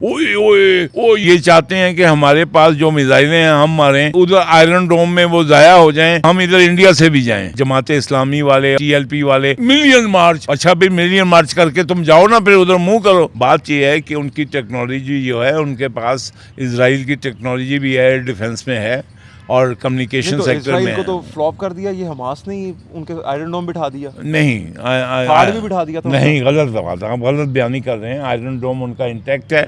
اوئے اوئے او یہ چاہتے ہیں کہ ہمارے پاس جو میزائلیں ہیں ہم ماریں, ادھر آئرن ڈوم میں وہ ضائع ہو جائیں, ہم ادھر انڈیا سے بھی جائیں. جماعت اسلامی والے, TLP والے ملین مارچ, اچھا بھی ملین مارچ کر کے تم جاؤ نا, پھر ادھر منہ کرو. بات یہ ہے کہ ان کی ٹیکنالوجی جو ہے, ان کے پاس اسرائیل کی ٹیکنالوجی بھی ہے, ڈیفنس میں ہے اور کمیونیکیشن سیکٹر میں. اسرائیل کو تو فلاپ کر دیا یہ حماس نے, ان کے آئرن ڈوم بٹھا دیا. نہیں, پہاڑ بھی بٹھا دیا تھا. نہیں, غلط بات ہے, آپ غلط بیانی کر رہے ہیں. آئرن ڈوم ان کا انٹیکٹ ہے,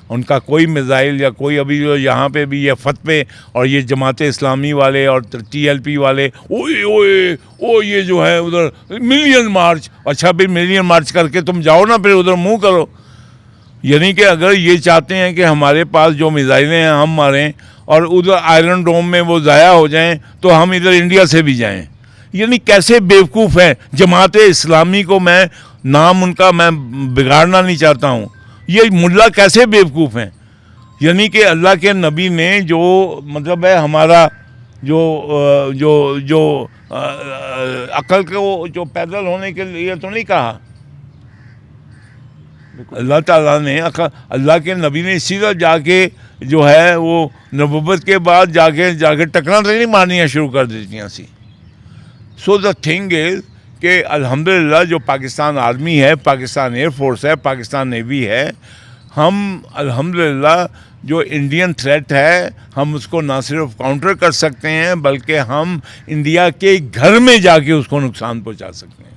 ان کا کوئی میزائل یا کوئی ابھی جو یہاں پہ بھی یہ فتوے اور یہ جماعت اسلامی والے اور TLP والے اوئے اوئے او یہ جو ہے ادھر ملین مارچ, اچھا بھی ملین مارچ کر کے تم جاؤ نا, پھر ادھر منہ کرو. یعنی کہ اگر یہ چاہتے ہیں کہ ہمارے پاس جو میزائلیں ہیں ہم ماریں اور ادھر آئرن ڈوم میں وہ ضائع ہو جائیں تو ہم ادھر انڈیا سے بھی جائیں. یعنی کیسے بیوقوف ہیں. جماعت اسلامی کو میں نام ان کا میں بگاڑنا نہیں چاہتا ہوں, یہ ملا کیسے بیوقوف ہیں. یعنی کہ اللہ کے نبی نے جو مطلب ہے ہمارا جو جو جو عقل کو جو پیدل ہونے کے لیے تو نہیں کہا. اللہ تعالیٰ نے, اللہ کے نبی نے سیدھا جا کے جو ہے وہ نبوت کے بعد جا کے ٹکرا تو نہیں مارنیاں شروع کر دیتی ہیں سی. سو دا تھنگ از کہ الحمدللہ جو پاکستان آرمی ہے, پاکستان ایئر فورس ہے, پاکستان نیوی ہے, ہم الحمدللہ جو انڈین تھریٹ ہے ہم اس کو نہ صرف کاؤنٹر کر سکتے ہیں بلکہ ہم انڈیا کے گھر میں جا کے اس کو نقصان پہنچا سکتے ہیں.